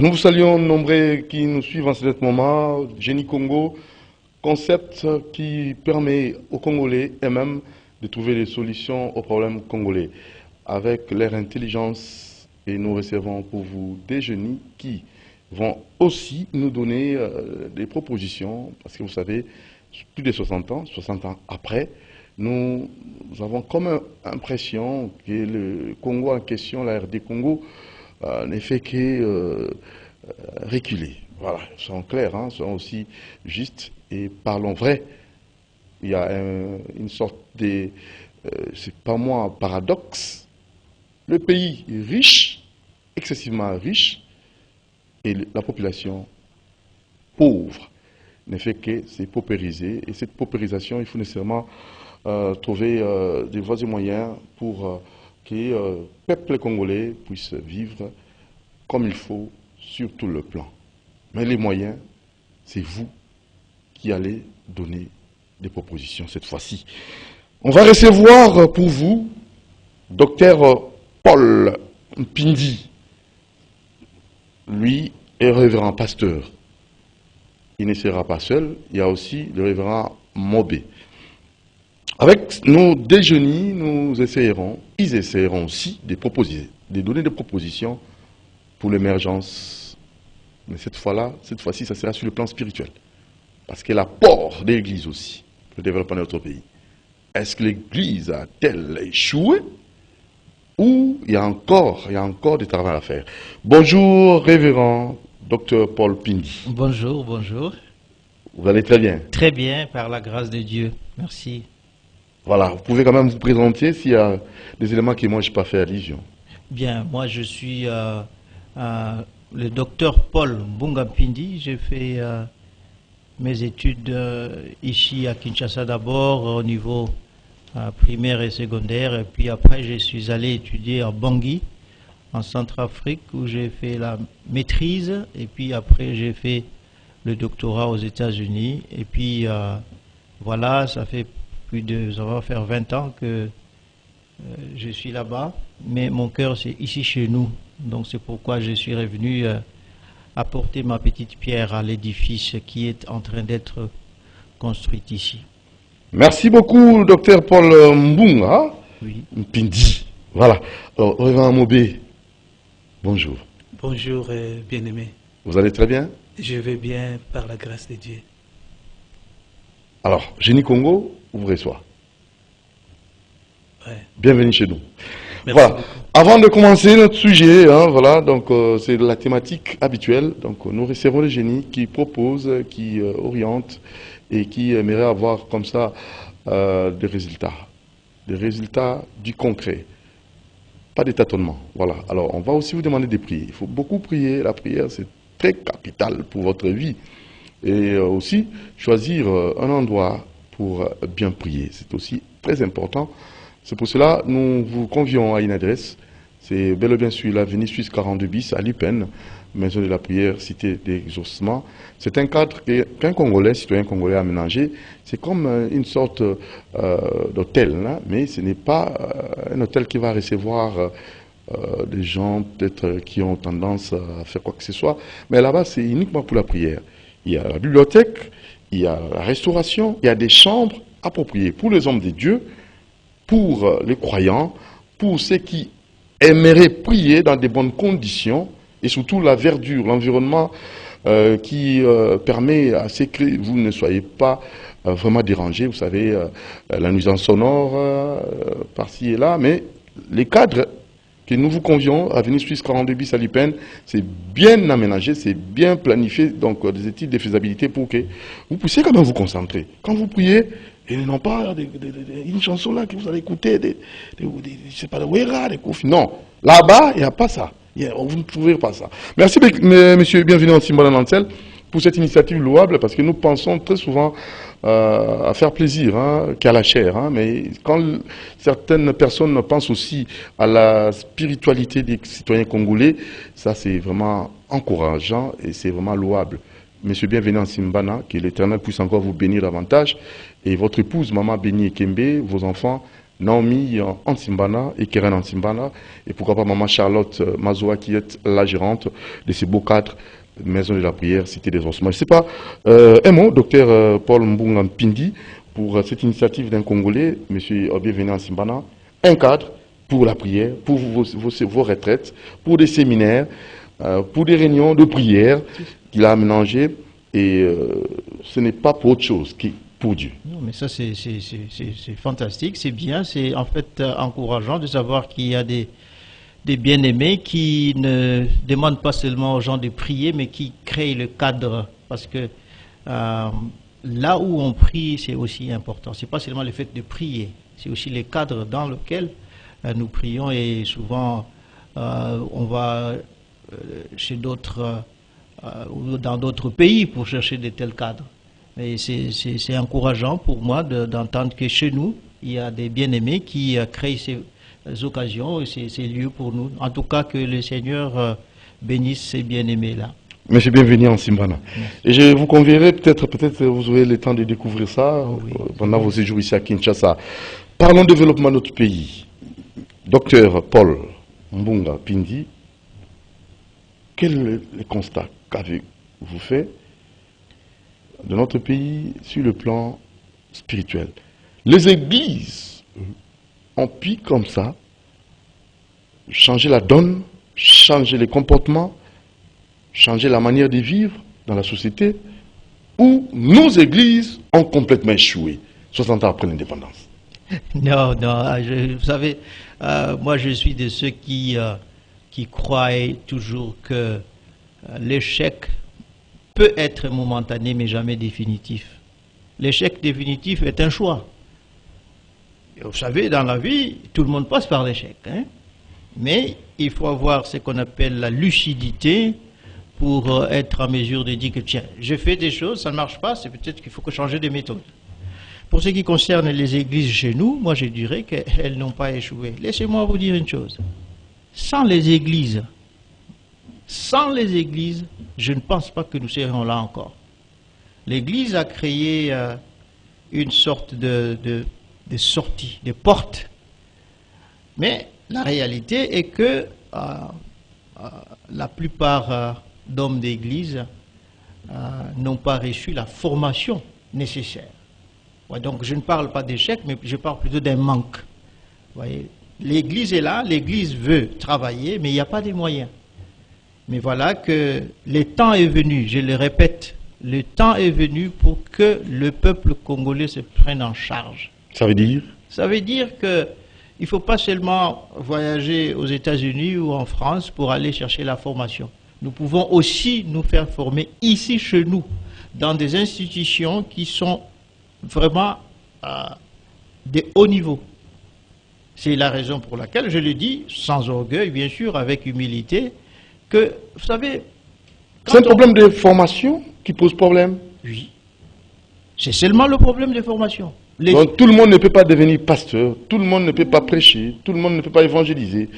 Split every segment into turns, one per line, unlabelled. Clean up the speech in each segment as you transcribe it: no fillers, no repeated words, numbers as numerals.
nous vous saluons nombreux qui nous suivent en ce moment. Génie Congo, concept qui permet aux Congolais et même de trouver des solutions aux problèmes congolais avec leur intelligence. Et nous recevons pour vous des génies qui vont aussi nous donner des propositions, parce que vous savez, plus de 60 ans après, nous avons comme impression que le Congo en question, la RD Congo, n'est fait que reculer. Voilà, soyons clairs, soyons aussi justes et parlons vrai. Il y a une sorte de, c'est pas moi, un paradoxe. Le pays est riche, excessivement riche, et la population pauvre ne fait que se paupériser. Et cette paupérisation, il faut nécessairement trouver des voies et moyens pour que le peuple congolais puisse vivre comme il faut sur tout le plan. Mais les moyens, c'est vous qui allez donner des propositions cette fois-ci. On va recevoir pour vous Dr Paul Mpindi. Lui est révérend pasteur. Il ne sera pas seul, il y a aussi le révérend Mobé. Avec nos déjeuners, ils essayeront aussi de donner des propositions pour l'émergence. Mais cette fois-ci, ça sera sur le plan spirituel. Parce que l'apport de l'Église aussi, pour le développement de notre pays. Est-ce que l'Église a-t-elle échoué? Ou il y a encore du travail à faire? Bonjour, révérend Dr Paul Mpindi.
Bonjour, bonjour.
Vous allez très bien?
Très bien, par la grâce de Dieu. Merci.
Voilà, vous pouvez quand même vous présenter s'il y a des éléments que moi je n'ai pas fait allusion.
Bien, moi je suis le docteur Paul Mbunga Mpindi. J'ai fait mes études ici à Kinshasa d'abord au niveau primaire et secondaire. Et puis après, je suis allé étudier à Bangui, en Centrafrique, où j'ai fait la maîtrise. Et puis après, j'ai fait le doctorat aux États-Unis. Et puis voilà, ça fait ça va faire 20 ans que je suis là-bas. Mais mon cœur, c'est ici chez nous. Donc c'est pourquoi je suis revenu apporter ma petite pierre à l'édifice qui est en train d'être construit ici.
Merci beaucoup, docteur Paul Mbunga.
Oui.
Mpindi. Voilà. Alors, révérend Mobé, bonjour.
Bonjour, bien-aimé.
Vous allez très bien?
Je vais bien par la grâce de Dieu.
Alors, Génie Congo, ouvrez soi.
Ouais.
Bienvenue chez nous.
Merci
Voilà.
beaucoup.
Avant de commencer notre sujet, voilà, donc c'est la thématique habituelle. Donc nous recevons les génies qui proposent, qui orientent et qui aimeraient avoir comme ça des résultats du concret, pas des tâtonnements. Voilà. Alors on va aussi vous demander de prier. Il faut beaucoup prier. La prière c'est très capital pour votre vie et aussi choisir un endroit pour bien prier. C'est aussi très important. C'est pour cela que nous vous convions à une adresse. C'est bel et bien sur l'avenue Suisse 42 bis à Lipen, Maison de la prière, cité d'exaucement. C'est un cadre qu'un Congolais, citoyen congolais a aménagé. C'est comme une sorte d'hôtel, mais ce n'est pas un hôtel qui va recevoir des gens peut-être qui ont tendance à faire quoi que ce soit. Mais là-bas, c'est uniquement pour la prière. Il y a la bibliothèque, il y a la restauration, il y a des chambres appropriées pour les hommes de Dieu, pour les croyants, pour ceux qui aimeraient prier dans de bonnes conditions, et surtout la verdure, l'environnement qui permet à ce que vous ne soyez pas vraiment dérangés. Vous savez, la nuisance sonore par-ci et là, mais les cadres que nous vous convions, Avenue Suisse 42 bis à Lipen, c'est bien aménagé, c'est bien planifié, donc des études de faisabilité pour que vous puissiez quand même vous concentrer. Quand vous priez, et non pas une chanson là que vous allez écouter, je sais pas, de Wera, des Kofi. Non, là-bas, il n'y a pas ça. Vous ne trouverez pas ça. Merci, monsieur, bienvenue en Simbola Nantel, pour cette initiative louable, parce que nous pensons très souvent à faire plaisir qu'à la chair. Mais quand certaines personnes pensent aussi à la spiritualité des citoyens congolais, ça c'est vraiment encourageant et c'est vraiment louable. Monsieur, bienvenue en Simbana, que l'Éternel puisse encore vous bénir davantage. Et votre épouse, Maman Béni Ekembe, vos enfants, Naomi Antimbana et Keren Antimbana, et pourquoi pas Maman Charlotte Mazoa qui est la gérante de ces beaux cadres, Maison de la Prière, Cité des Ossements. Je ne sais pas, un mot, docteur Paul Mbunga Mpindi, pour cette initiative d'un Congolais, M. Bienvenu Antimbana, un cadre pour la prière, pour vos retraites, pour des séminaires, pour des réunions de prière qu'il a aménagées, et ce n'est pas pour autre chose que pour Dieu.
Non, mais ça c'est fantastique, c'est bien, c'est en fait encourageant de savoir qu'il y a des bien-aimés qui ne demandent pas seulement aux gens de prier, mais qui créent le cadre, parce que là où on prie, c'est aussi important. C'est pas seulement le fait de prier, c'est aussi le cadre dans lequel nous prions, et souvent on va chez d'autres ou dans d'autres pays pour chercher de tels cadres. Mais c'est encourageant pour moi d'entendre que chez nous, il y a des bien-aimés qui créent ces occasions et ces lieux pour nous. En tout cas, que le Seigneur bénisse ces bien-aimés-là.
Monsieur Bienvenu Antimbana. Et je vous convierai, peut-être vous aurez le temps de découvrir ça pendant vos séjours ici à Kinshasa. Parlons développement de notre pays. Docteur Paul Mbunga Pindi, quel est le constat qu'avez-vous fait de notre pays sur le plan spirituel? Les églises ont pu comme ça changer la donne, changer les comportements, changer la manière de vivre dans la société, où nos églises ont complètement échoué 60 ans après l'indépendance.
Non, vous savez, moi je suis de ceux qui croient toujours que l'échec peut être momentané mais jamais définitif. L'échec définitif est un choix. Et vous savez, dans la vie, tout le monde passe par l'échec. Hein? Mais il faut avoir ce qu'on appelle la lucidité pour être en mesure de dire que tiens, j'ai fait des choses, ça ne marche pas, c'est peut-être qu'il faut que changer de méthode. Pour ce qui concerne les églises chez nous, moi je dirais qu'elles n'ont pas échoué. Laissez-moi vous dire une chose. Sans les églises, je ne pense pas que nous serions là encore. L'Église a créé une sorte de sortie, de porte. Mais la réalité est que la plupart d'hommes d'Église n'ont pas reçu la formation nécessaire. Ouais, donc je ne parle pas d'échec, mais je parle plutôt d'un manque. Vous voyez, l'Église est là, l'Église veut travailler, mais il n'y a pas de moyens. Mais voilà que le temps est venu, je le répète, le temps est venu pour que le peuple congolais se prenne en charge.
Ça veut dire?
Ça veut dire qu'il ne faut pas seulement voyager aux États-Unis ou en France pour aller chercher la formation. Nous pouvons aussi nous faire former ici chez nous, dans des institutions qui sont vraiment de haut niveau. C'est la raison pour laquelle je le dis, sans orgueil bien sûr, avec humilité, que, vous savez...
C'est un problème de formation qui pose problème?
Oui. C'est seulement le problème de formation.
Donc, tout le monde ne peut pas devenir pasteur, tout le monde ne peut pas prêcher, tout le monde ne peut pas évangéliser,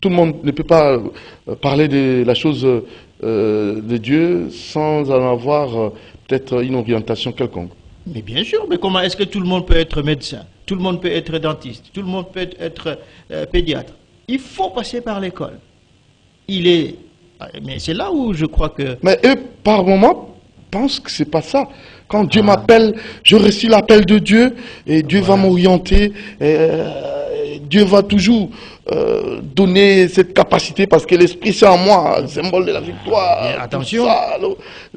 tout le monde ne peut pas parler de la chose de Dieu sans en avoir peut-être une orientation quelconque.
Mais bien sûr, mais comment est-ce que tout le monde peut être médecin? Tout le monde peut être dentiste, tout le monde peut être pédiatre. Il faut passer par l'école. Mais c'est là où je crois que...
Mais eux, par moment, pensent que c'est pas ça. Quand Dieu m'appelle, je reçois l'appel de Dieu, et Dieu va m'orienter, Dieu va toujours donner cette capacité, parce que l'Esprit c'est en moi, symbole de la victoire.
Mais attention.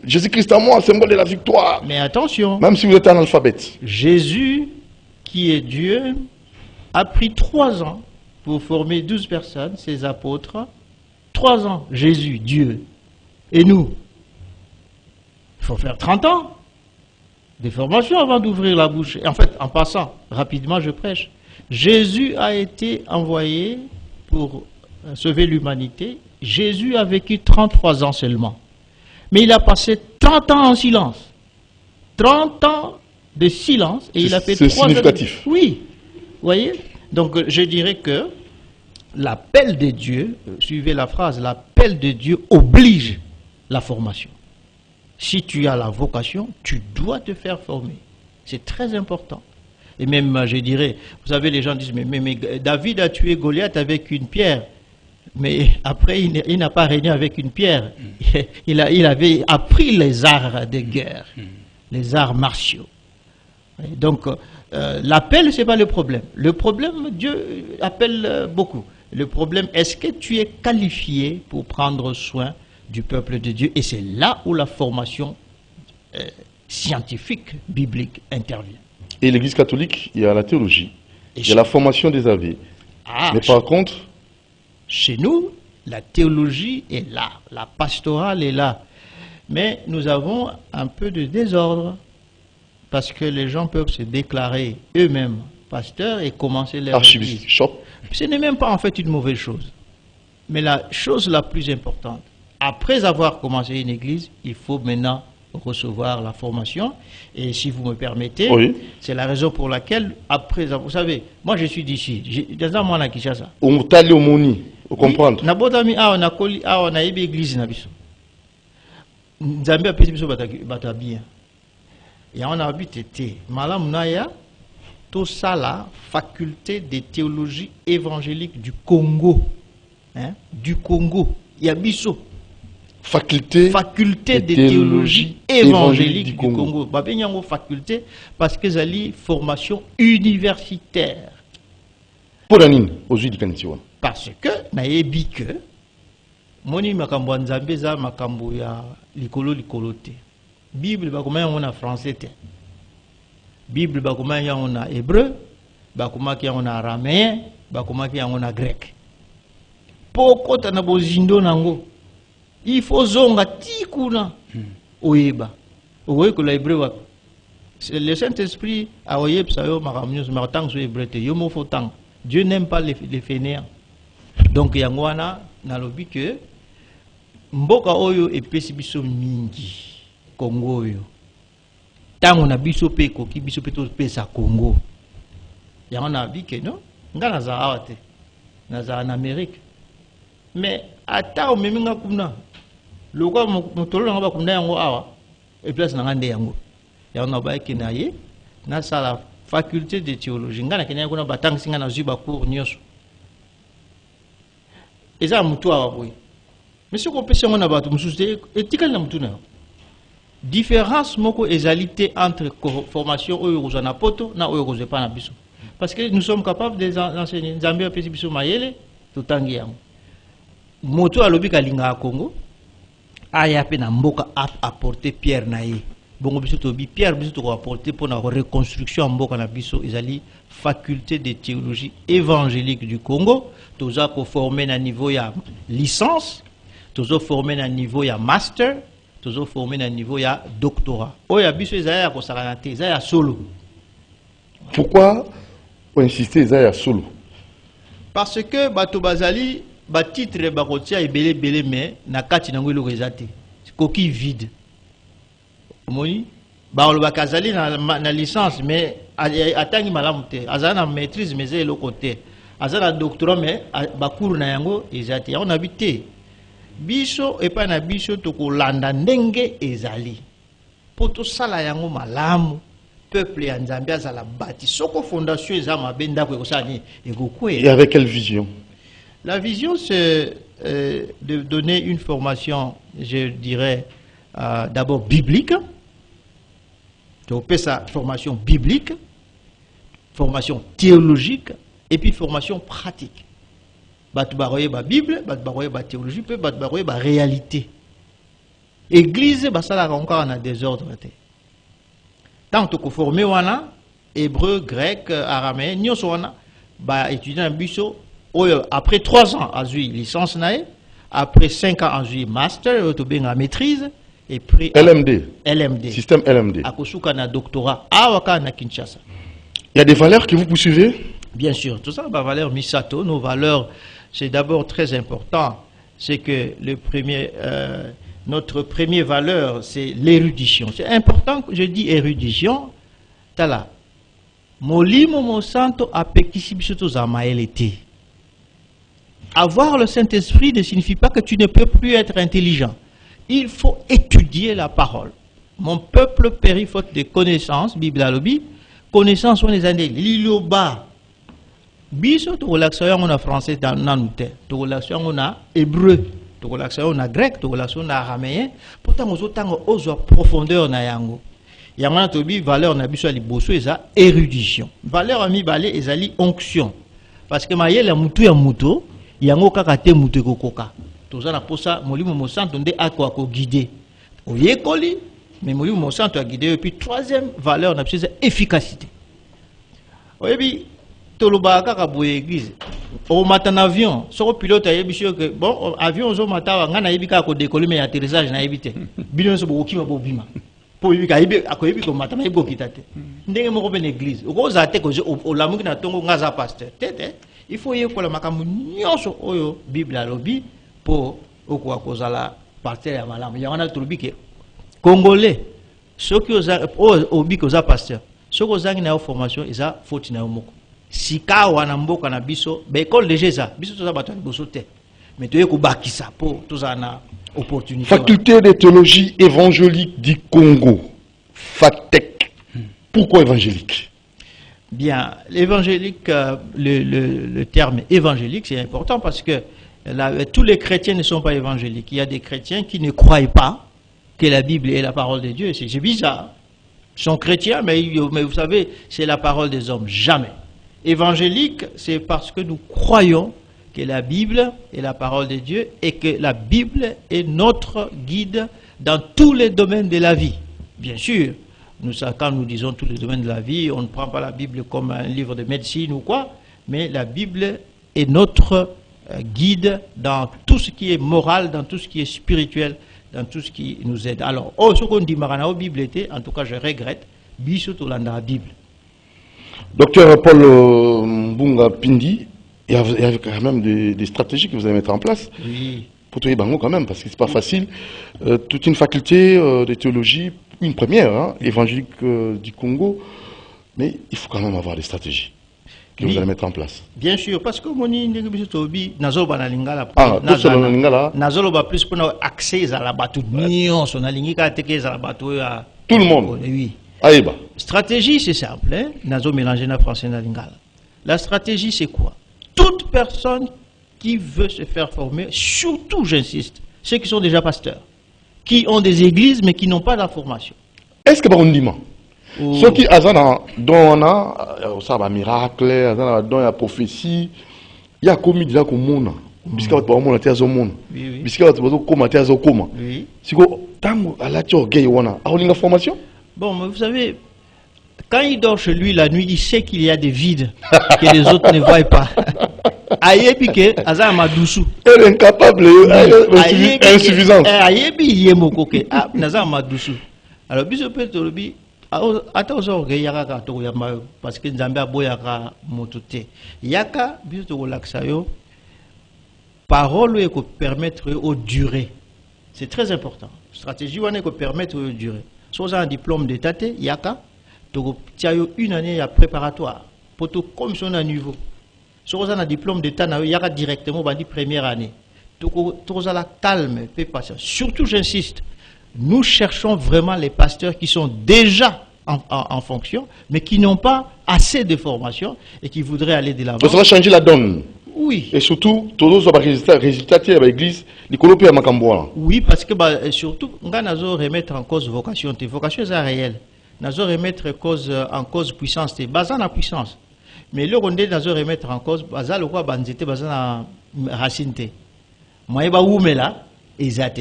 Jésus-Christ en moi, symbole de la victoire.
Mais attention.
Même si vous êtes analphabète.
Jésus, qui est Dieu, a pris 3 ans pour former 12 personnes, ses apôtres. 3 ans, Jésus, Dieu. Et nous, il faut faire 30 ans de formation avant d'ouvrir la bouche. Et en fait, en passant, rapidement, je prêche. Jésus a été envoyé pour sauver l'humanité. Jésus a vécu 33 ans seulement. Mais il a passé 30 ans en silence. 30 ans de silence. Et il a fait 3 ans. C'est
significatif.
Oui. Vous voyez? Donc, je dirais que l'appel de Dieu, suivez la phrase, l'appel de Dieu oblige la formation. Si tu as la vocation, tu dois te faire former. C'est très important. Et même, je dirais, vous savez, les gens disent, mais David a tué Goliath avec une pierre. Mais après, il n'a pas régné avec une pierre. Il avait appris les arts de guerre, les arts martiaux. Et donc, l'appel, ce n'est pas le problème. Le problème, Dieu appelle beaucoup. Le problème, est-ce que tu es qualifié pour prendre soin du peuple de Dieu? Et c'est là où la formation scientifique, biblique intervient.
Et l'Église catholique, il y a la théologie, il y a la formation des avis. Mais par contre...
Chez nous, la théologie est là, la pastorale est là. Mais nous avons un peu de désordre parce que les gens peuvent se déclarer eux-mêmes pasteurs et commencer leur église. Ce n'est même pas en fait une mauvaise chose. Mais la chose la plus importante, après avoir commencé une église, il faut maintenant recevoir la formation. Et si vous me permettez, oui, c'est la raison pour laquelle, après, vous savez, moi je suis d'ici, dans un mois à Kinshasa.
On t'a au moni, vous comprenez?
On a une église. Nzambe a payé bata bien. Et on a habité. Malam Naya, tout ça là, faculté de théologie évangélique du Congo. Hein? Du Congo. Il y a Bisso. Faculté de théologie évangélique du Congo. Il y a une faculté parce que c'est une formation universitaire.
Pour la nine, aux yeux du Kanitiwa.
Parce que, naïbi que, moni makambo nzambe za makambo ya likolo te. Bible bakoma on a français te. Bible bakoma on a hébreu, bakoma on a araméen, bakoma on a grec. Poko tana bozindo nango. Il faut zonga tikuna oyeba. Oye que l'hébreu wa. Le Saint-Esprit a oyeb sa yo makamnyos martang so hébreu te. Yo mo fotang. Dieu n'aime pas les fainéants. Donc yangwana na lobi que mboka oyo epesi biso mingi Congo oyo. Tango na biso pe koki biso pe to pesa Congo. Yangwana bi que non, nga na za awate. Na za en Amérique. Mais ata o meminga kuna lokwa motolo nga ba kuna yango awa et place na ngande yango. Yangwana ba kenaye na sala faculté de théologie. Nga na kenya kuna batang singa na zuba cours nyoso. Eza mutu awa boy. Mais ce qu'on peut se rendre à battre, différence moko égalité entre formation ou eurozana poto na euroze pas na biso. Parce que nous sommes capables d'enseigner Zambia pesi biso mayele tout tangi yango. Moto alobi kalinga Congo aya pe na mboka apporter pierre na ye. Bongo biso to bi pierre biso to apporter pour la reconstruction mboka na biso ezali faculté de théologie évangélique du Congo, toza ko former na niveau ya licence. Toujours formé à un niveau ya master, toujours formé à un niveau ya doctorat. Oya biso ezaya ko saranate, ezaya solo.
Pourquoi on insiste ezaya solo?
Parce que bato bazali ba titre ba kotia ebele mais na kati nango eloko ezate. Coquille vide. Omoni ba lo bakazali na licence mais atangi malamu te. Azana na maîtrise mais eloko te. Azana doctorat mais ba cours na yango ezate. On habite biso epa na biso tokolanda ndenge ezali poto sala yango malamu peuple ya Nzambe azala bati soko fondation eza mabenda ko ekosani ekokwe.
Et avec quelle vision?
La vision c'est de donner une formation, je dirais d'abord biblique. Donc ça formation biblique, formation théologique et puis formation pratique. Bat baroye ba Bible, bat baroye ba théologie, peut bat baroye ba réalité. Église basala encore en désordre. Tant que formé wana hébreu, grec, araméen, nyoso wana ba étudiant biso après 3 ans a eu licence nae, après 5 ans a eu master, to benga maîtrise et puis LMD.
Système LMD.
Akosuka na doctorat awaka na Kinshasa.
Il y a des valeurs que vous poursuivez?
Bien sûr, tout ça, valeur Misato, nos valeurs, c'est d'abord très important. C'est que notre première valeur, c'est l'érudition. C'est important que je dis érudition. Tala. Molimo mo santo apekisi bisoto zamaelete. Avoir le Saint-Esprit ne signifie pas que tu ne peux plus être intelligent. Il faut étudier la parole. Mon peuple périt faute de connaissances, Bible alobi. connaissance on les années liloba biso to relaxation on a français dans nanute to relaxation on a hébreu to relaxation on a grec to relaxation on a araméen pourtant aux autant aux profondeur na yango yamana to bi valeur na biso ali boso eza érudition valeur ami balé ezali onction parce que mayele mutu ya muto yango kaka te mutu kokoka toza na posa molimo mo santo nde akwa ko guider oyekoli mais molimo mo santo a guider et puis troisième valeur na biso c'est efficacité oyebi toloba kaka boye église au matin avion soko pilote ayebi que bon avion zo mata nga na yebi ka ko décoller mais atterrissage na yebi te bino so bokima bobima po yebi ka yebi akoyebi ko mata na yebi ko kitate ndenge moko ben église ko za te ko o lamuki na tongo nga za pasteur tete il faut yekola makambo nyonso oyo bible alobi po okwa kozala pasteur ya malamu ya wana tolobi ke congolais soki oza obi ko za pasteur soko zangi na formation eza faute na moko sika wana mboka na biso ba école de Jésus biso toza bato boso te mais toye ko bakisa po toza na opportunité.
Faculté de théologie évangélique du Congo, FATEC. Pourquoi évangélique?
Bien, l'évangélique, le terme évangélique, c'est important parce que tous les chrétiens ne sont pas évangéliques. Il y a des chrétiens qui ne croient pas que la Bible est la parole de Dieu. C'est bizarre. Ils sont chrétiens, mais vous savez, c'est la parole des hommes. Jamais. Évangélique, c'est parce que nous croyons que la Bible est la parole de Dieu et que la Bible est notre guide dans tous les domaines de la vie. Bien sûr, quand nous disons tous les domaines de la vie, on ne prend pas la Bible comme un livre de médecine ou quoi, mais la Bible est notre guide dans tout ce qui est moral, dans tout ce qui est spirituel, dans tout ce qui nous aide. Alors, ce qu'on dit Maranao Bible était, en tout cas je regrette, Bissoto la Bible.
Docteur Paul Mbunga Pindi, il y a quand même des stratégies que vous allez mettre en place.
Oui.
Pour Toye Bango quand même, parce que c'est pas facile. Toute une faculté de théologie, une première, hein, évangélique du Congo, mais il faut quand même avoir des stratégies que vous allez mettre en place.
Bien sûr, parce que moni ndenge tobi nazoba na lingala nazoloba plus pour accès à la bateau nyonso na lingika teke za la bateau ya
tout le monde.
Oui.
Aïba.
Stratégie c'est simple, hein? Nazo mélanger na français na lingala. La stratégie c'est quoi? Toute personne qui veut se faire former, surtout j'insiste, ceux qui sont déjà pasteurs, qui ont des églises mais qui n'ont pas la formation.
Est-ce que on dit ceux qui ont un miracle, il y a prophétie, il y a commis déjà comme monde. Puisque vous avez été au monde. Puisque vous avez été au coma. Si vous avez une formation.
Bon, mais vous savez, quand il dort chez lui la nuit, il sait qu'il y a des vides que les autres ne voient pas. Ayebi ke azama dusu.
Elle est incapable, insuffisante.
Ayebi yemoko ke nazama dusu. Alors biso pe tolobi ata ozoge yaka to yamba parce que nzambe aboyaka motote. Yaka biso to relaxa yo. Parole eko permettre au durer. C'est très important. Stratégie wana eko permettre au durer. Soit un diplôme d'état yaka to tiayo une année à préparatoire pour tout comme son à niveau. Si vous avez un diplôme d'État, il y aura directement la première année. Tout la calme, patience. Surtout, j'insiste, nous cherchons vraiment les pasteurs qui sont déjà en fonction, mais qui n'ont pas assez de formation et qui voudraient aller de l'avant.
Ça va changer la donne.
Oui.
Et surtout, tous les résultats de l'église, les colopés à Makamboa.
Oui, parce que surtout, nous allons remettre en cause vocation. Vocation est réelle. Nous allons remettre en cause puissance. Basant la puissance. Mais le rondé dans remettre en cause, bazal ou quoi banzete bazana racine.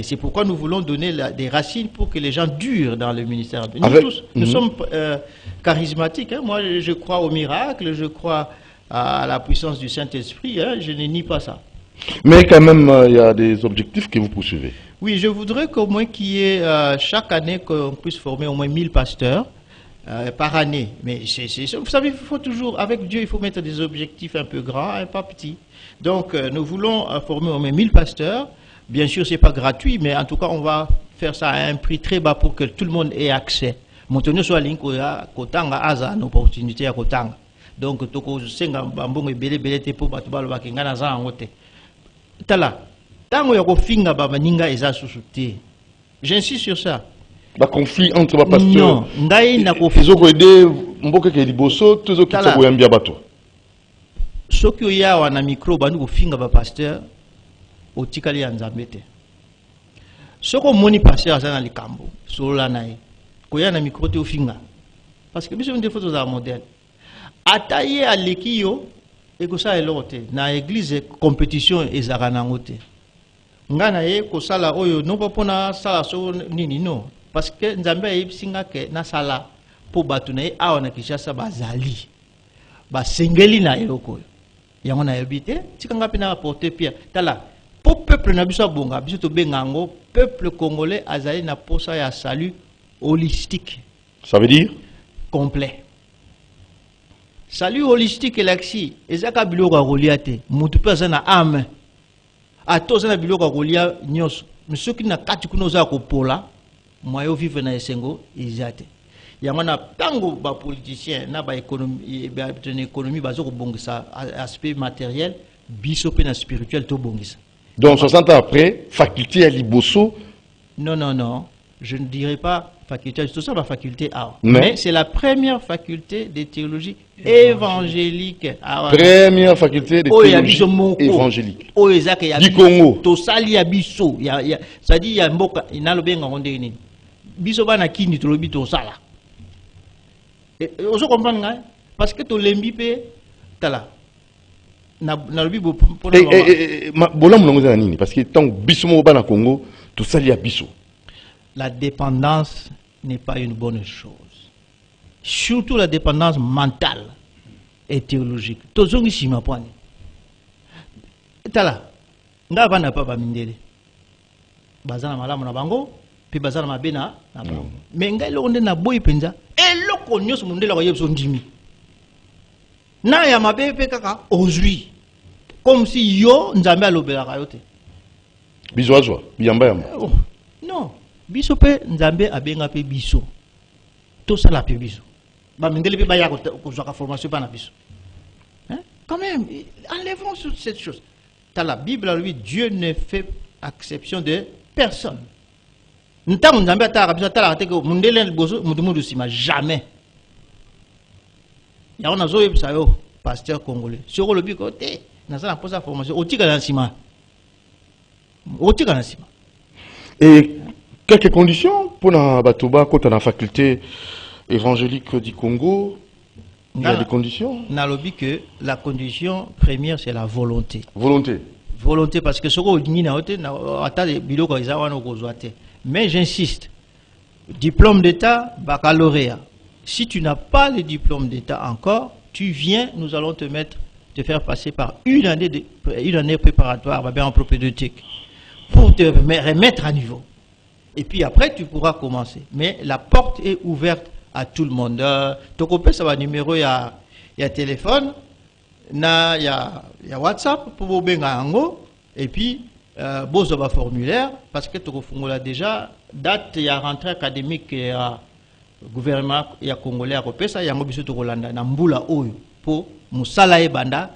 C'est pourquoi nous voulons donner des racines pour que les gens durent dans le ministère. Nous tous, nous sommes charismatiques. Hein. Moi, je crois au miracle, je crois à la puissance du Saint-Esprit. Hein. Je ne nie pas ça.
Mais quand même, il y a des objectifs que vous poursuivez.
Oui, je voudrais qu'au moins qu'il y ait chaque année qu'on puisse former au moins 1000 pasteurs. Par année, mais vous savez, il faut toujours, avec Dieu, il faut mettre des objectifs un peu grands et pas petits. Donc, nous voulons former au moins 1000 pasteurs. Bien sûr, c'est pas gratuit, mais en tout cas, on va faire ça à un prix très bas pour que tout le monde ait accès. Montenegro soit link kotanga aza une opportunité à kotanga. Donc, toko senga bambongo ebele belete pour batubalo bakinga na za ngote. Tala, tango ya kofinga baba ninga eza susute. J'insiste sur ça.
Le conflit entre les pasteurs.
Non,
ils ont aidé mboka ke liboso tozo kitsa boyambia bato.
Soki oya wana micro bandu ko finga ba pasteur otikali ya Nzambe te. Soko moni pasteur azana likambo solola naye. Koya na micro te ofinga. Parce que biso ndefo za modèle. Ataye alekiyo ekosa elote na église compétition ezaka nango te. Ngana ye ko sala oyo non pas pona sala so nini non parce que Nzambe ayebisinga ke na sala po batu na ye awa na Kinshasa bazali ba sengeli na eloko yango na yebite tikanga pe na apporter pia tala po peuple na biso bonga biso to bengango peuple congolais azali na posa ya salut holistique.
Ça veut dire
complet. Salut holistique elaki ezaka biloko ya kolia te mutu pe azana âme atoza na biloko ya kolia nyonso soki na kati kuna oza kopola moyo vivre na esengo ezate yango na tango ba politicien na ba économie bazo kobongisa aspect matériel biso pe na spirituel to bongisa.
Donc 60 ans après faculté à liboso.
Non, je ne dirais pas faculté, tout ça la faculté A. Mais c'est la première faculté de théologie évangélique.
Première faculté de théologie évangélique. Du Congo.
To sali ya biso, ça dit ya mboka inalobenga onde nini. Biso bana kini to lobi to sala. Ozo comprendre parce que to lembi pe tala. Na lobi bo pour
bola mulongo za nini parce que tant biso mo bana Congo to sali ya biso.
La dépendance n'est pas une bonne chose. Surtout la dépendance mentale et théologique. Tozongi sima poani. Tala, nga bana papa mindele. Bazana malamu na bango, puis bazana mabena na bango. Mais nga eloko nde na boyi penza, eloko nyonso mundela ko yebso ndimi. Na ya mabe pe kaka ozui. Comme si yo Nzambe alobelaka yo te.
Bizwazwa, biyamba yamba.
Non. Biso pe Nzambe abenga pe biso. Tout ça la pe biso. Ba mindele pe ba ya ko zwa formation pa na biso. Hein? Quand même, enlevons cette chose. Dans la Bible, lui, Dieu ne fait exception de personne. Ntango Nzambe ataka biso atala te ko mundele boso mudumu sima jamais. Ya on a zo yebisa yo pasteur congolais. Sur le biko te na ça na posa formation otika na sima. Otika na sima.
Et quelques conditions pour la Batoba quand on a faculté évangélique du Congo. Il y a des conditions.
N'a lobby que la condition première c'est la volonté.
Volonté.
Volonté parce que ce qu'on dit na hote na atale biloko izawana okozwate. Mais j'insiste. Diplôme d'état, baccalauréat. Si tu n'as pas le diplôme d'état encore, tu viens, nous allons te faire passer par une année préparatoire, bien en propédeutique, pour te remettre à niveau. Et puis après, tu pourras commencer. Mais la porte est ouverte à tout le monde. Tu peux ça va numéro, il y a téléphone, il y a WhatsApp pour vous et puis vous avez un formulaire parce que tu as déjà date il y a rentrée académique et gouvernement il y a congolais à ça il y a mobilisé to Rolanda na mbula oyo pour musala e banda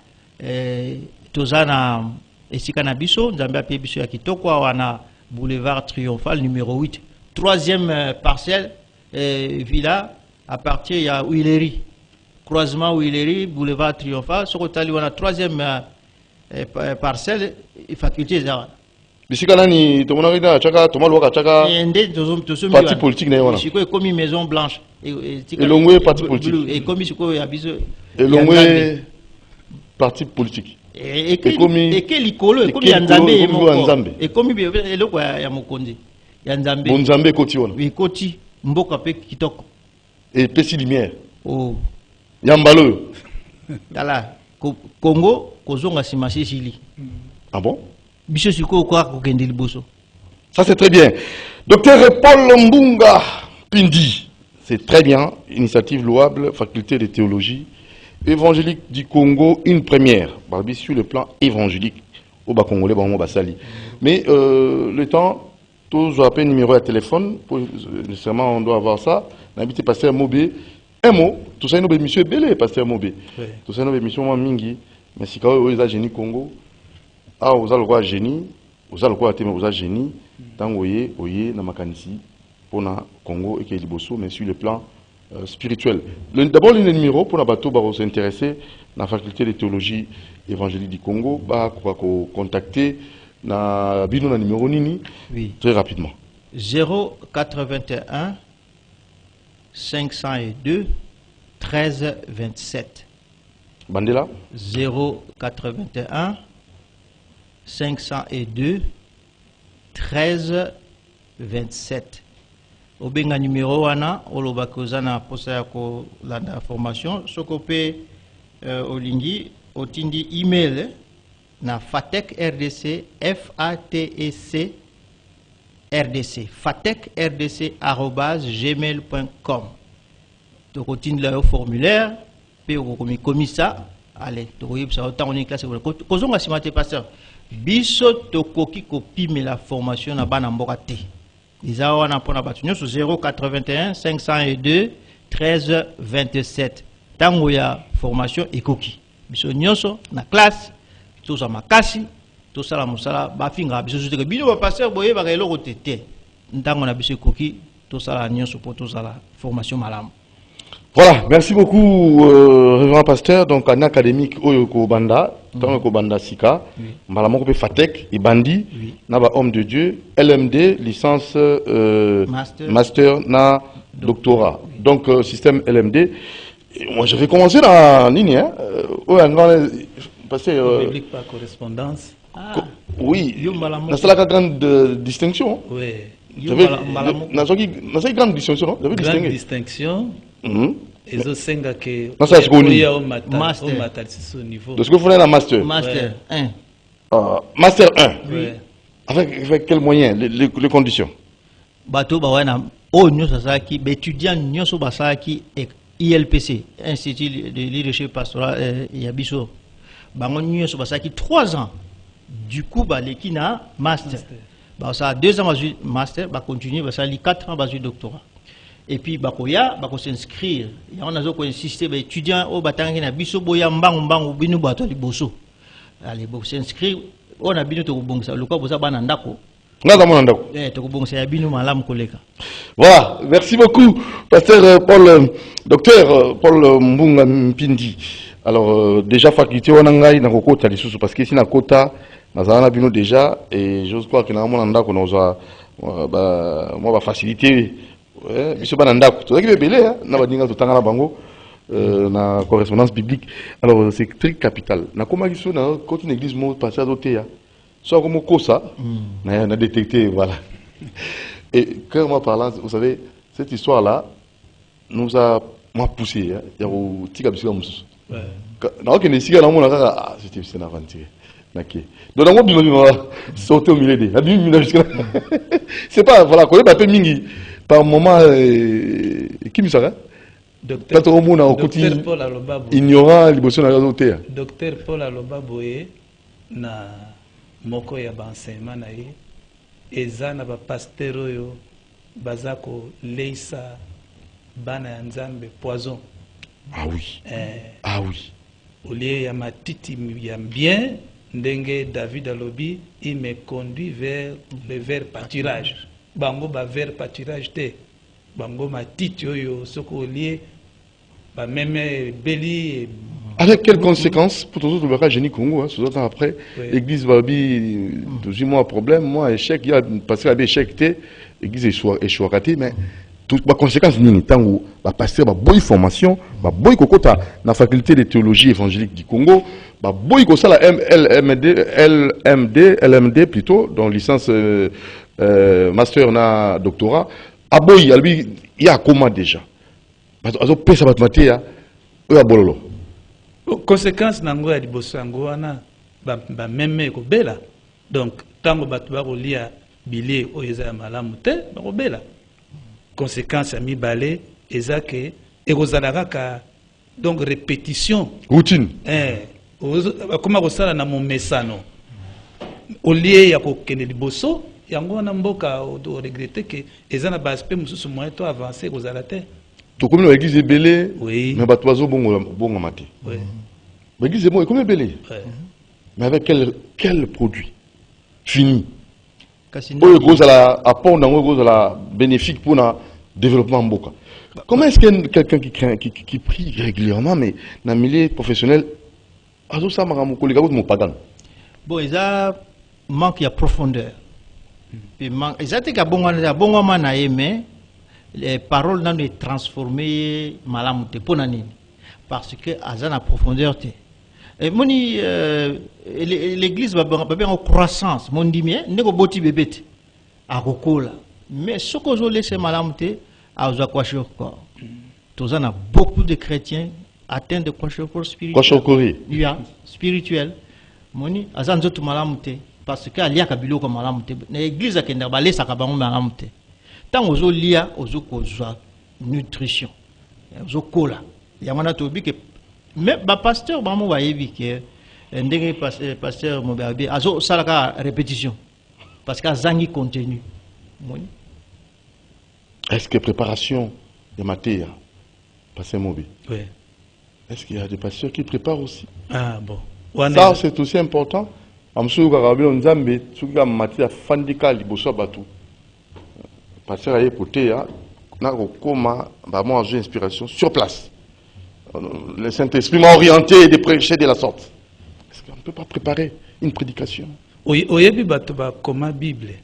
tozana esika na biso Nzambe ape biso ya kitoko wana boulevard Triomphal numéro 8 troisième parcelle villa à partir ya Huilery croisement Huilery boulevard Triomphal soko tali wana troisième parcelle faculté za
bisika ni tomona rida chaka tomaluka chaka parti politique na wana
siko comme maison blanche
et longwe parti politique
et comme siko ya biso
et longwe parti politique
et que likolo et comme ya Nzambe et comme eloko ya mokonzi ya Nzambe
Nzambe koti wana
oui koti mboka pe kitoko
et pesi lumière
oh
yambalo
dala Congo kozonga sima sili
ah bon. Ça c'est très bien. Docteur Paul Mbunga Pindi, c'est très bien, initiative louable, faculté de théologie, évangélique du Congo, une première, sur le plan évangélique, au bas congolais, Basali. Mais le temps, tous à peine numéro de téléphone, nécessairement on doit avoir ça, n'habitez pasteur Mobé, un mot, tout ça, une émission belle, pasteur Mobé, tout ça, une émission mingi, mais si quand vous êtes génie Congo, ah, vous avez le roi génie, vous avez le roi témoin, vous avez génie, tant que vous avez na makanisi pour na Congo et que liboso, mais sur le plan spirituel. D'abord, le numéro pour la bateau s'intéresser à la faculté de théologie évangélique du Congo, contacter na bino na numéro nini très rapidement.
081 502 13 27.
Bandela
081 502 13 27. Obenga numéro wana olobakoza na posa ya ko landa formation sokope olingi otindi email na fatek rdc FATEC RDC fatekrdc@gmail.com. Donc otindi la formulaire pe okomi komisa allez to yebisa autant on est classe ko zonga simate pasteur biso tokoki kopime la formation na bana mboka te. Ils ont un point à sur 081 502 13 27. Tango ya formation ekoki. Biso nyonso na classe, tout ça makasi, tout ça la musala ba finga biso juste que bino ba passer boye ba kelo kotete. Ntango na biso ekoki, tout ça la nyonso pour tout ça la formation malam.
Voilà, merci beaucoup, révérend pasteur. Donc, en académique, Oyoko Banda, Tango Banda Sika, Malamoko Fatek, et Bandi, Naba homme de Dieu, LMD, licence master, na doctorat. Donc, système LMD. Et moi, je vais commencer dans la ligne, hein.
Public par correspondance.
Oui, c'est la grande distinction.
Oui.
Vous avez une grande distinction, non?
Grande distinction. Et zo senga que
master.
Niveau.
De ce que vous faites dans master.
Master 1.
Master 1.
Oui.
Avec quels moyens, les conditions?
Bateau bawana o nyoso saki étudiant nyoso basaki ILPC Institut de leadership pastoral yabiso. Bango nyoso basaki 3 ans. Du coup baleki na master. Ba ça 2 ans master, ba continuer ba ça 4 ans ba doctorat. Et puis bakoya bako s'inscrire. On a zo insister ba étudiant o batangi na biso boya mbangu binu bato liboso. Allez bo s'inscrire on a binu to bongsa le quoi boza bana ndako.
Ngaza mona ndako.
To bongsa ya binu malam koleka.
Voilà, merci beaucoup pasteur Paul docteur Paul Mbunga Mpindi. Alors déjà faculté wana ngai na kokota lisusu parce que si na kota nazana binu déjà et j'ose croire que na mona ndako na oza moi ba faciliter biso bana ndako tozaki bebele na badinga totanga bango na correspondance biblique. Alors c'est très capital na koma kiso na quand une église mo passer à doter soit comme kosa na détecté voilà. Et quand moi parlant, vous savez cette histoire là nous a poussé ya ko tika biso mususu na okende sika na mona kaka c'était c'est na aventure. OK. Donc on bima sauter au milieu des la bima jusqu'à c'est pas voilà ko ba pe mingi par moment qui me sera
Docteur Paul Aloba
ignorant liboso na réseauté.
Docteur Paul Aloba boye na moko ya enseignement na ye eza na ba pasteur oyo bazako leisa bana ya nzambe poison.
Ah oui. Ah oui.
Au lieu ya matiti ya bien ndenge David alobi il me conduit vers le vers pâturage. Bango ba vers pâturage te. Bango matiti oyo soko lié ba même beli.
Avec quelles conséquences pour tous les autres génie Congo hein, sous après l'église babi 12 mois problème moi échec il y a parce que échec té église échoué raté mais toutes les conséquences ni tango ba pasteur ba boy formation ba boy kokota na faculté de théologie évangélique du Congo ba boy ko ça la LMD plutôt dans licence master na doctorat a boy albi il y a comment déjà azo pesa batmate ya o bololo.
Conséquence nango ya liboso yango wana ba meme ko bela donc tango batu ba kolia bilé oyo eza ya malamu te ba ko bela conséquence ya mibale eza ke ekozalaka ka donc répétition
routine
koma kosala na momesano olie ya kokende liboso yango wana mboka o regretter ke eza na ba aspect mususu moyen to avancer kozala te.
To comme l'église est belée,
oui.
Mais bah toi bon maté.
Oui.
L'église est bon, comme belée. Oui. Mais avec quel produit fini. Pour le gros à la apport dans le gros à la bénéfique pour na développement Mboka. Comment est-ce que quelqu'un qui prie régulièrement, mais dans le milieu professionnel, azo ça m'a mon collègue mon pagan.
Bon, il y a manque de profondeur. Il y a bon mais les paroles n'ont pas transformé malamute pour nani parce que azan a profondeur te. Et moni l'église va bien en croissance. Mon dit bien, ne boti bébé à rokola. Mais ce que je laisse malamute à quoi corps. Tous en a beaucoup de chrétiens atteints de kwashokor spirituel. Spirituel. Moni azan zotu malamute parce que alia kabilo ko malamute. L'église a kenda ba lesa ka bango malamute. Tant aux lia aux nutrition aux cola il y a mon atobi que mais pasteur bamo va éviter ndenge pasteur mobabi azo salaka répétition parce que zangi contenu.
Est-ce que préparation de matière pasteur mobi?
Oui.
Est-ce qu'il y a des pasteurs qui préparent aussi?
Ah bon.
Ça c'est aussi important. Amsou karabi onzambe tsuka matière fandika liboso batu. Pasteur a écouté, on a moi j'ai inspiration sur place. Le Saint-Esprit m'a orienté de prêcher de la sorte. Est-ce qu'on ne peut pas préparer une prédication?
Oui, il y a comme Bible,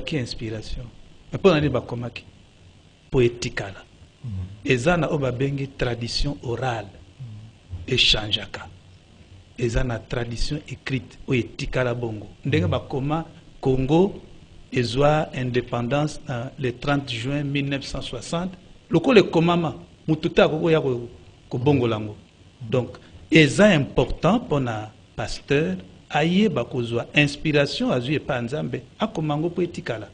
qui inspiration. Mais pour aller comme poétique. Et ça na une tradition orale échangeaka. Et ça na tradition écrite poétique la bongo. Ndenge ba koma Congo et soit indépendance le 30 juin 1960 le col le komama mututa ko ya ko bongo lango. Donc c'est important pour na pasteur aye ba kozwa inspiration azu pa nzambe akomango poetikala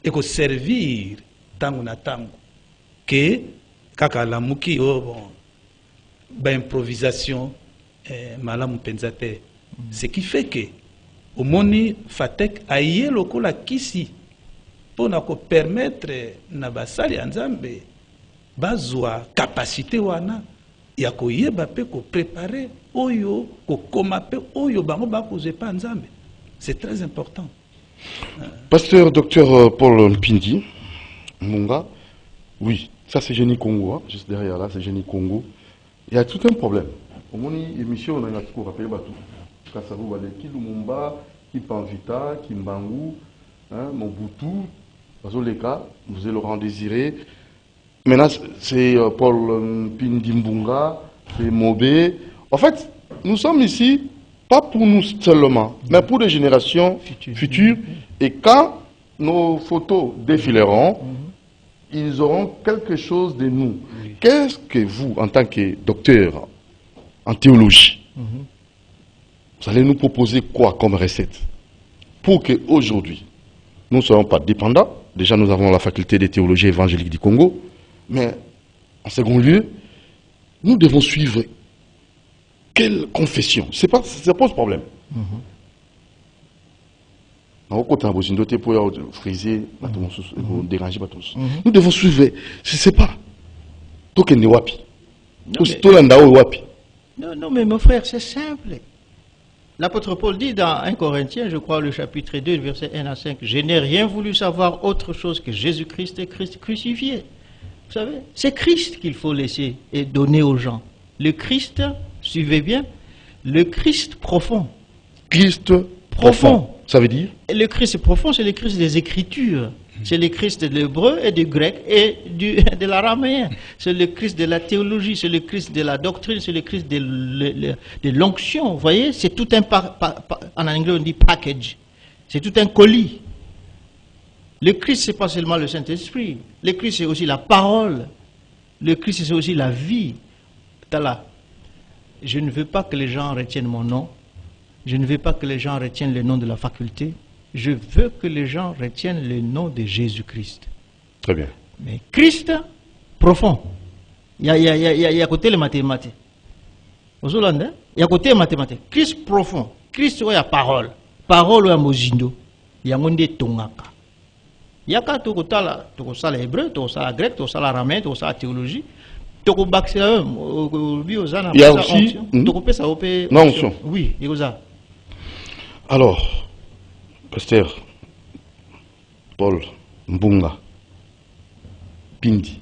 et ko servir tangu na tangu que kaka la muki bon ba improvisation malamu pensate ce qui fait que au moni fatek aye lokola kisi pour permettre na basali anzambe bazwa capacité wana ya koyeba pe ko préparer oyo ko koma pe oyo bango ba kozepa nzambe. C'est très important.
Pasteur docteur Paul Mpindi Munga, oui, ça c'est Génie Congo, hein, juste derrière là, c'est Génie Congo. Il y a tout un problème. Au moni émission on a un cours rappelé batou. Kassabou Wale, Kilumumba, Kipanvita, Kimbangu, Mobutu, Bazoleka, vous êtes Laurent Désiré. Maintenant, c'est Paul Pindimbunga, c'est Mobé. En fait, nous sommes ici, pas pour nous seulement, mais pour les générations futures. Et quand nos photos défileront, ils auront quelque chose de nous. Qu'est-ce que vous, en tant que docteur en théologie, vous allez nous proposer quoi comme recette pour qu'aujourd'hui, nous ne soyons pas dépendants? Déjà, nous avons la faculté de théologie évangélique du Congo. Mais, en second lieu, nous devons suivre quelle confession? Ça pose problème. Nous devons suivre, je ne sais pas.
Non, mais mon frère, c'est simple. L'apôtre Paul dit dans 1 Corinthiens, je crois, le chapitre 2, verset 1 à 5, « Je n'ai rien voulu savoir autre chose que Jésus-Christ et Christ crucifié. » Vous savez, c'est Christ qu'il faut laisser et donner aux gens. Le Christ, suivez bien, le Christ profond.
Christ profond. Ça veut dire?
Le Christ profond, c'est le Christ des Écritures. C'est le Christ de l'hébreu et du grec et de l'araméen. C'est le Christ de la théologie, c'est le Christ de la doctrine, c'est le Christ de l'onction. Vous voyez, c'est tout un, en anglais on dit package. C'est tout un colis. Le Christ, c'est pas seulement le Saint-Esprit. Le Christ, c'est aussi la parole. Le Christ, c'est aussi la vie. Tala. Je ne veux pas que les gens retiennent mon nom. Je ne veux pas que les gens retiennent le nom de la faculté. Je veux que les gens retiennent le nom de Jésus-Christ.
Très bien.
Mais Christ profond. Il y a côté les mathématiques. Aux Hollandais, il y a côté les mathématiques. Christ profond. Christ, il y a parole. Parole, il y a mozindo. Il y a monde tongaka. Il y a tout ça l'hébreu, tout ça grec, tout ça l'araméen, tout ça la théologie. Il
y a aussi
l'onction. Oui, il y a ça.
Alors, pasteur Paul Mbunga, Pindi.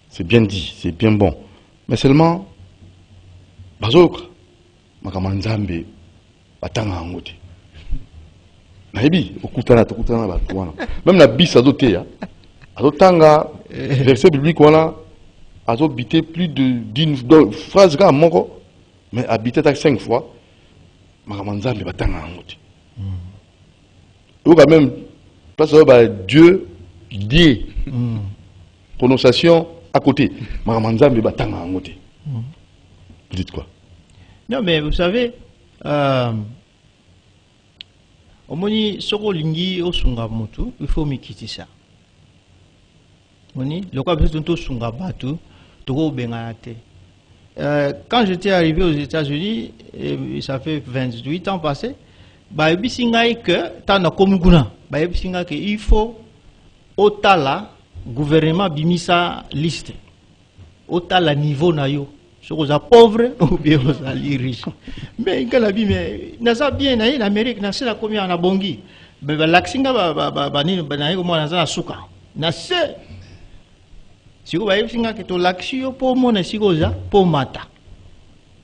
C'est bien dit, c'est bien bon. Mais seulement, Bazok, Makamanzambe, Batanga Angote. Naïbi, Okutana, Batouana. Même la bis a doté, Azotanga, verset biblique, voilà, Azobité plus d'une phrase, mais habité 5 fois, Makamanzambe, Batanga Angote. Donc, quand même, place Dieu, dit, prononciation à côté. Makamanzambe, Batanga Angote. Vous dites quoi?
Non, mais vous savez, Omoni soko lingi osunga motu, il faut mikiti ça. Omoni, le quoi besoin de sunga batu, toko bengate. Quand j'étais arrivé aux États-Unis, ça fait 28 ans passés, bah bisingai que tana komuguna, bah bisingai que il faut otala gouvernement bimisa liste, otala niveau na yo. Si vous êtes pauvre ou bien vous êtes riche. Mais quand la vie, mais n'a bien en Amérique, n'a pas combien en abongi. Mais l'accent va suka. N'a c'est si vous voyez que to l'action pour mon et si vous êtes pour mata.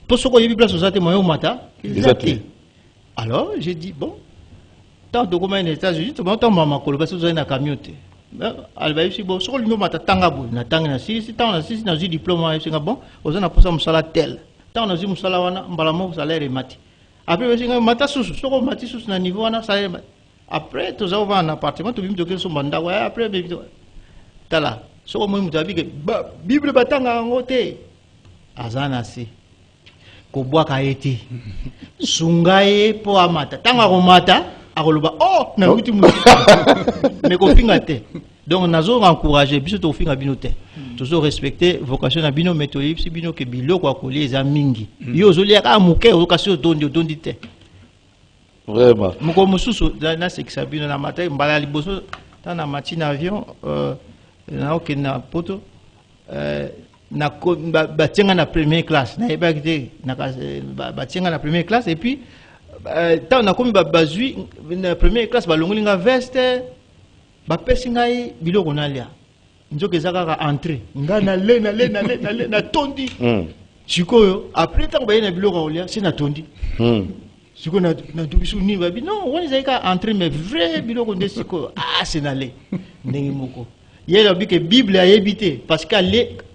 Pour ce qu'on y place aux athées moyen mata. Alors j'ai dit bon, tant de comment les États-Unis, tout le monde maman colo parce que vous avez une camionette. Alba si bon, sur le moment tangabu, na tanga si tant na si na ju diplôme c'est bon, aux na posa musala tel. Tant na ju musala wana mbalamo salaire mati. Après c'est mata sous, sur mati sous na niveau wana salaire. Après tu vas voir un appartement, tu viens de quelque chose manda ouais après bébé. Tala, sur moi mutabi que Bible batanga ngote. Azana si. Ko bwa ka eti. Sungaye po amata. Tanga ko mata. Oh, na wuti mu mais ko finga te donc nazo encourager biso to finga bino te toujours respecter vocation na bino méthode si bino ke biloko akoli eza mingi yo zolia ka muke okasio dondi te
vraiment
muko mususu na sekisa bino na matai mbala liboso ta na matina avion na okena poto na batenga na première classe na eba kite na batenga na première classe et puis tant on a comme bazui na première classe balongolinga veste ba pesingai biloko nalia nzoke zaka entrer ngana le na tondi sikoyo après tant ba na biloko olia c'est na tondi sikoyo na dubisu ni ba non on est ka entrer mais vrai biloko de sikoyo c'est na le ndenge moko yela bike bible a évité parce que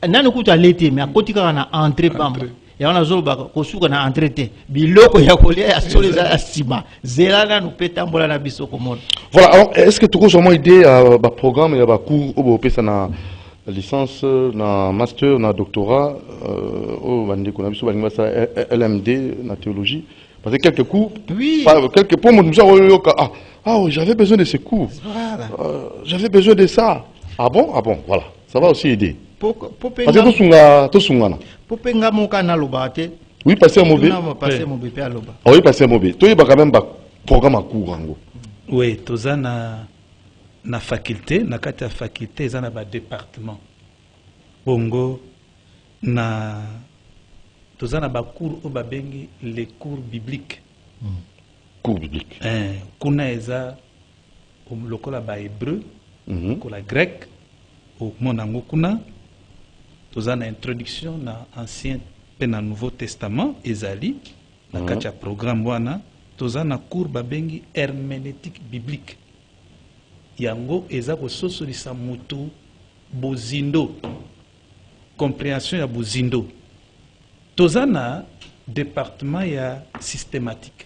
nanu kuta l'été mais à côté ka na entrer pamba. Et on a zolba kosuka na entretien biloko ya kolia ya soleza asima zelana nous petambola na biso komona.
Voilà, alors est-ce que tu as vraiment idée à programme et à cours au pesa na licence na master na doctorat au bandi qu'on a biso bandi ça LMD na théologie parce que quelques cours
oui
quelques points nous j'avais besoin de ces cours. Voilà. J'avais besoin de ça. Ah bon voilà, ça va aussi aider. Parce que tout sungana.
Popenga moka na lobate.
Oui, passer à mauvais.
Passer mauvais pe aloba.
Oui, passer à mauvais. Toi, il y a quand même un programme à cours en
oui, toza na faculté, na kati ya faculté, za na ba département. Bongo na toza na ba cours o ba bengi les cours bibliques.
Cours bibliques.
Kuna eza lokola ba hébreu, kola grec, au monango kuna. Toza na introduction na ancien pe na nouveau testament ezali na kati ya programme wana toza na cours babengi herméneutique biblique yango eza ko sosolisa mutu bozindo compréhension ya bozindo toza na département ya systématique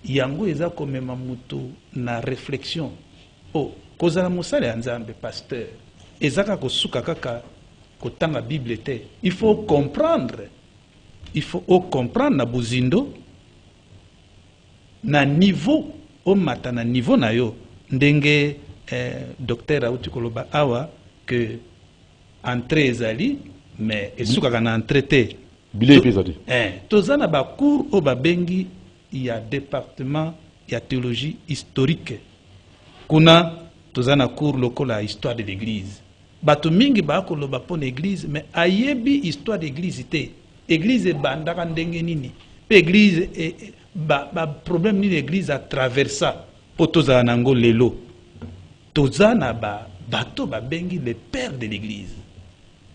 yango eza komema mutu na réflexion kozala mosala ya nzambe pasteur ezaka kosuka kaka kotanga Bible te. Il faut comprendre na bozindo na niveau o mata na niveau na yo ndenge docteur auti koloba awa que entrée ezali mais esukaka na entrée te
bilé épisode
toza na ba cours o ba bengi ya département ya théologie historique kuna toza na cours lokola histoire de l'église. Bato mingi ba koloba pon église mais ayebi histoire d'église te église bandaka ndenge nini pe église ba problème ni l'église a traversa po toza nango lelo toza na ba bato babengi les pères de l'église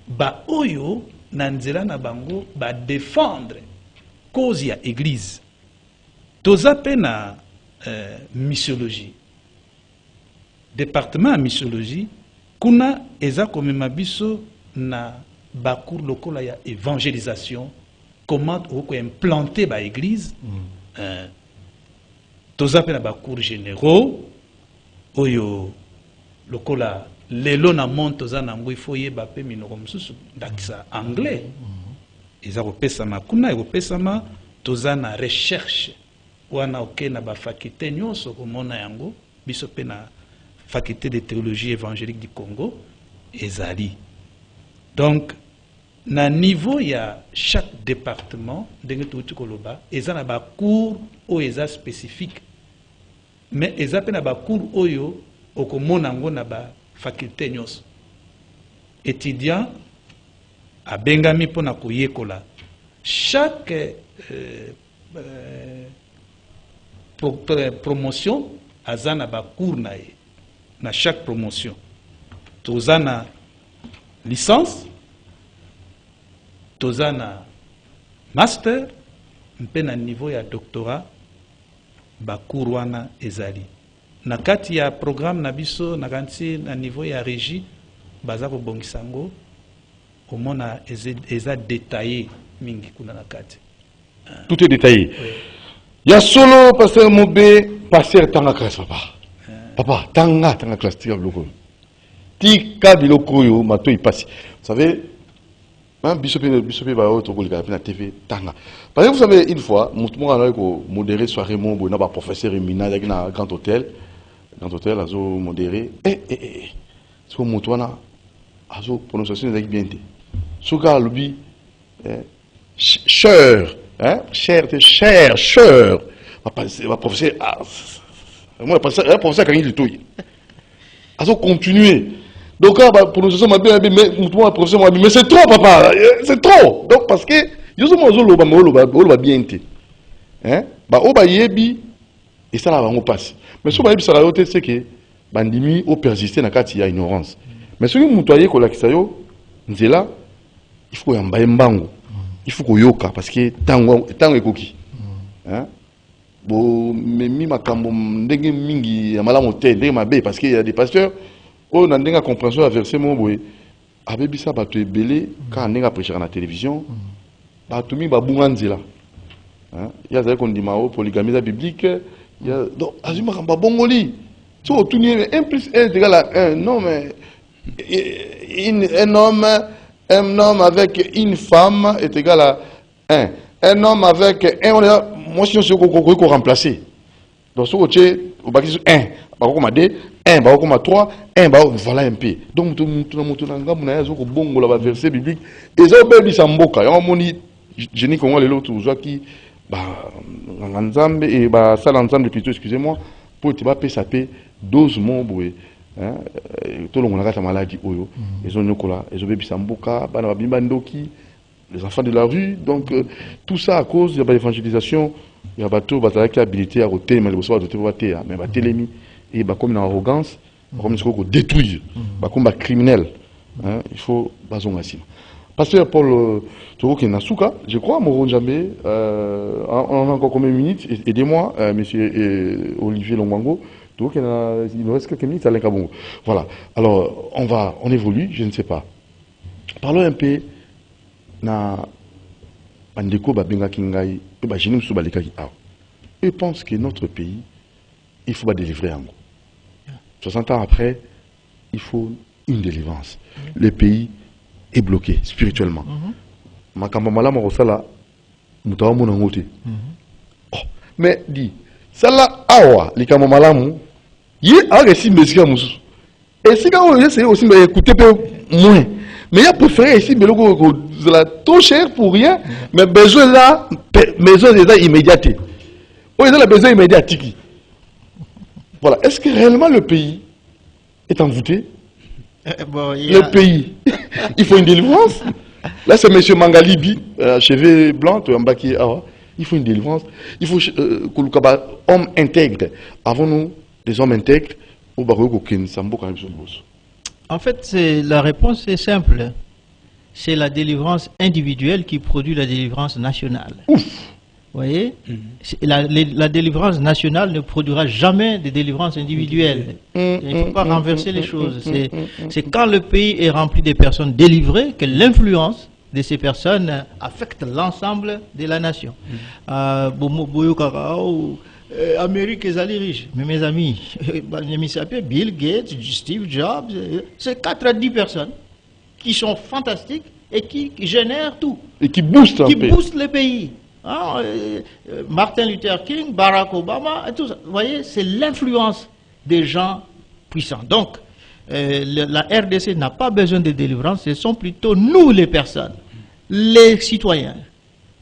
ba oyo na nzela na bango ba défendre cause ya église toza pe na missiologie département ya missiologie kuna eza komema biso na bacours lokola ya évangélisation comment oko implanter ba église toza pe na bacours généraux oyo lokola lelo na monde toza nango ifo yeba pe minoko mosusu ndakisa anglais eza kopesama kuna ekopesama toza na recherche wana oke na bafaculté nyonso komona yango biso pe na faculté de théologie évangélique du Congo ezali donc na niveau ya chaque département ndenge touti koloba eza na bacours oyo eza spécifique mais eza pe na bacours oyo okomona ngo na bafaculté nyonso étudiant abengami mpona koyekola chaque promotion aza na bacours na ye na chaque promotion toza na licence toza na master mpe na niveau ya doctorat bacours wana ezali na kati ya programme na biso na kanti na niveau ya régie baza kobongisa ngo omona eza détaillé mingi kuna na kati
tout est détaillé ya solo pasteur Mobe pasteur tanga classe papa tanga classe tika biloko tika biloko yo mato ipasi vous savez bisope ba autre ko na TV tanga parce que vous savez une fois mutumo ana ko modérer soirée mon na ba professeur Emina na grand hôtel azo modéré so mutwana azo prononciation ezaki bien te soka lobi cher va professeur moi professeur quand il tout azo continuer donc prononciation m'a bien mais mutwana professeur m'a mais c'est trop papa c'est trop donc parce que yozo mozo loba bien te ba oba yebi et ça là va passe mais ce que ça va c'est que bandimi au persister na kati ya ignorance mais ce que mutoyer ko lakisa yo nzela il faut yamba mbango il faut koyoka parce que tango ekoki bo memi makambo ndenge mingi ya malamu te ndenge mabe parce que il y a des pasteurs on na ndenga compréhension ya verset mo boye abebisa bato ebele ka ndenga prêcher na télévision bato mi babunga nzela ya za kondima o polygamie biblique donc azima kamba bongoli tu otuni 1 plus 1 égale à 1 non mais un homme avec une femme est égal à un homme avec moi si on se ko remplacer donc ce que au baki 1 ba ko ma 2 1 ba ko ma 3 1 ba voilà un peu donc tout na ngamu na yazo ko bongola ba verset biblique et ça be bisa mboka ya moni je ni kongo lelo tu zaki bah nzambe et bah ça l'ensemble plutôt excusez-moi pour te pas saper 12 mots boy tout le monde a maladie oyo ils ont nyokola ils ont bebisa mboka bana babimba ndoki les enfants de la rue donc tout ça à cause de l'évangélisation il y a bateau bazalaki habilité à roter mais le soir de te voir mais ba telemi et bah comme une arrogance comme ce qu'on détruire bah comme ba criminel il faut bazonga sima. Pasteur Paul Toko Nasuka, je crois, Moro Njambe, on a encore combien de minutes? Aidez-moi, monsieur Olivier Longwango. Il nous reste quelques minutes à l'Inkabongo. Voilà. Alors, on évolue, je ne sais pas. Parlons un peu na Bandeko Babenga Kingai, Bajinim Soubalekaki. Je pense que notre pays, il faut délivrer en gros. 60 ans après, il faut une délivrance. Le pays est bloqué spirituellement. Makambamala Marosala, Moutawa Monangote. Mais dit, Sala Awa, les Kamamalamu, il y a réussi Messia Moussou. Et si quand on essaie aussi d'écouter moins, mais il a préféré ici, mais le trop cher pour rien, mais besoin là, besoin déjà immédiaté. Oh, il a besoin immédiat. Voilà. Est-ce que réellement le pays est envoûté?
Bon,
le pays, il faut une délivrance. Là, c'est M. Mangalibi, cheveux blancs, il faut une délivrance. Il faut que le homme intègre. Avons-nous des hommes intègres au barreau qu'aucun sambo quand même.
En fait, la réponse est simple. C'est la délivrance individuelle qui produit la délivrance nationale.
Ouf.
Vous voyez, la délivrance nationale ne produira jamais de délivrance individuelle. Il ne faut pas renverser les choses. C'est quand le pays est rempli de personnes délivrées que l'influence de ces personnes affecte l'ensemble de la nation. Amérique est allée riche. Mais mes amis, Bill Gates, Steve Jobs, c'est 4 à 10 personnes qui sont fantastiques et qui génèrent tout.
Et qui boostent
boostent le pays. Martin Luther King, Barack Obama, et tout ça. Vous voyez, c'est l'influence des gens puissants. Donc, la RDC n'a pas besoin de délivrance, ce sont plutôt nous les personnes, les citoyens,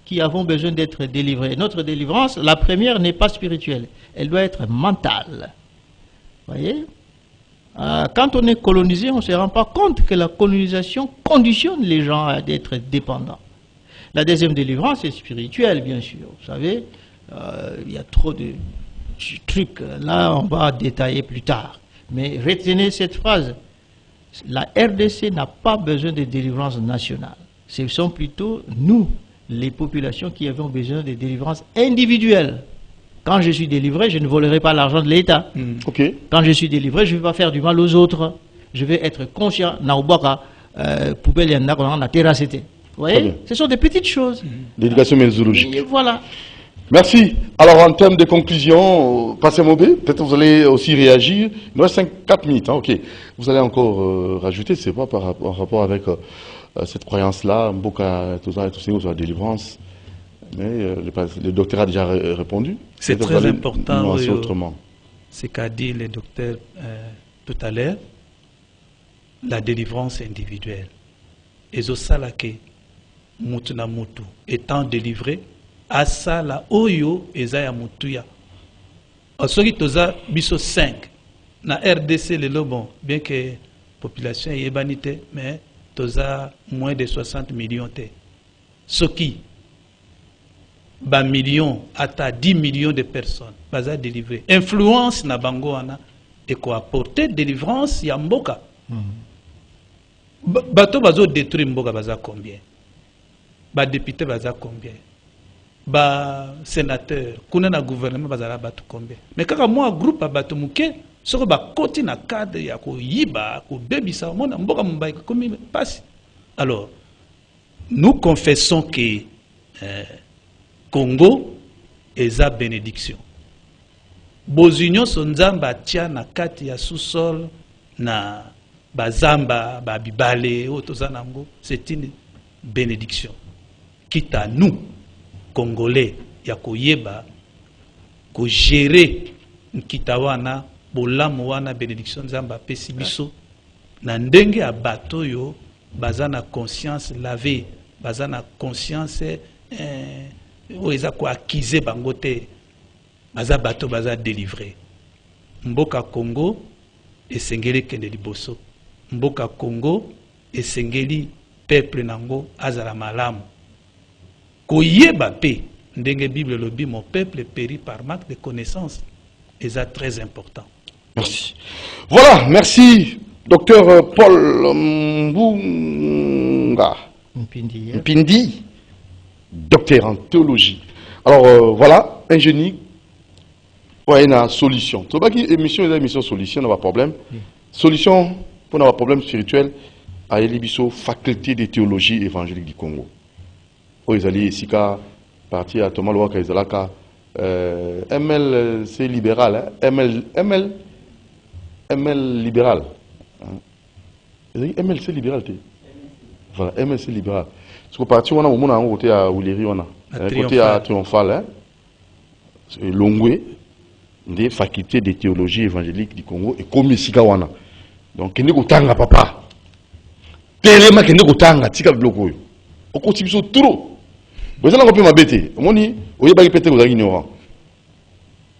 qui avons besoin d'être délivrés. Notre délivrance, la première n'est pas spirituelle, elle doit être mentale. Vous voyez, quand on est colonisé, on ne se rend pas compte que la colonisation conditionne les gens à être dépendants. La deuxième délivrance est spirituelle, bien sûr. Vous savez, il y a trop de trucs. Là, on va détailler plus tard. Mais retenez cette phrase. La RDC n'a pas besoin de délivrance nationale. Ce sont plutôt nous, les populations, qui avons besoin de délivrance individuelle. Quand je suis délivré, je ne volerai pas l'argent de l'État. Quand je suis délivré, je ne vais pas faire du mal aux autres. Je vais être conscient. Poubelle y en a terrassé. Vous voyez, ce sont des petites choses.
L'éducation méthodologique.
Voilà.
Merci. Alors, en termes de conclusion, passez Mobé, peut-être vous allez aussi réagir. Il nous reste 4 minutes. Hein, ok. Vous allez encore rajouter, c'est pas en rapport avec cette croyance-là, Mboka, tout ça, sur la délivrance. Mais le docteur a déjà répondu.
C'est très important.
Autrement.
C'est qu'a dit le docteur tout à l'heure, la délivrance individuelle. Et ça, mutu na mutu étant délivré à ça la oyo ezaya mutuya osoki toza biso 5 na RDC le bon bien que population yebanité mais toza moins de 60 millions te soki ba millions ata 10 millions de personnes baza délivré influence na bango wana et quoi apporter délivrance ya mboka bato bazo détruire mboka baza combien ba député baza combien ba sénateur kuna na gouvernement bazala bato combien mais kaka moi groupe ba bato muke soko ba koti na cadre ya ko yiba ko bebisa mona mboka mumbai comme passe. Alors nous confessons que Congo est à bénédiction bozunion sonzamba tia na kati ya sous-sol na bazamba babibale otozanango c'est une bénédiction. Quitte à nous, Congolais, ya koyeba, ko gérer nkitawana, bolamu wana bénédiction zamba pesibiso, na ndenge ya bato yo, bazana conscience lavé, bazana conscience, oeza ko acquise bangote, baza bato baza délivré. Mboka Congo, esengeli kende liboso. Mboka Congo, esengeli peuple nango azala malamu. Koyeba pe, ndenge Bible lobi, mon peuple périt par manque de connaissances. Et ça très important.
Merci. Voilà, merci, docteur Paul Mbunga Mpindi, docteur en théologie. Alors voilà, un génie, ouais, une solution. Tu vois qu'il émission solution, n'a pas de problème. Solution pour avoir problème spirituel à l'Ebiso, faculté de théologie évangélique du Congo. Ils allaient ici, parti à Thomas Loaka, ils allaient ML, c'est libéral. Hein? ML libéral. Hein? ML, c'est libéral. Voilà, ML, c'est libéral. Parce que parti, on a au monde en côté à Ouléry, on a. Côté à Triomphal, hein? Longwe, des facultés de théologie évangélique du Congo, et comme ici, Kawana. Donc, il n'y a pas de papa. Tellement qu'il n'y a pas de tika bloco. On continue sur trop. Vous avez un peu ma bête. On dit, vous avez pété vous avez ignorant.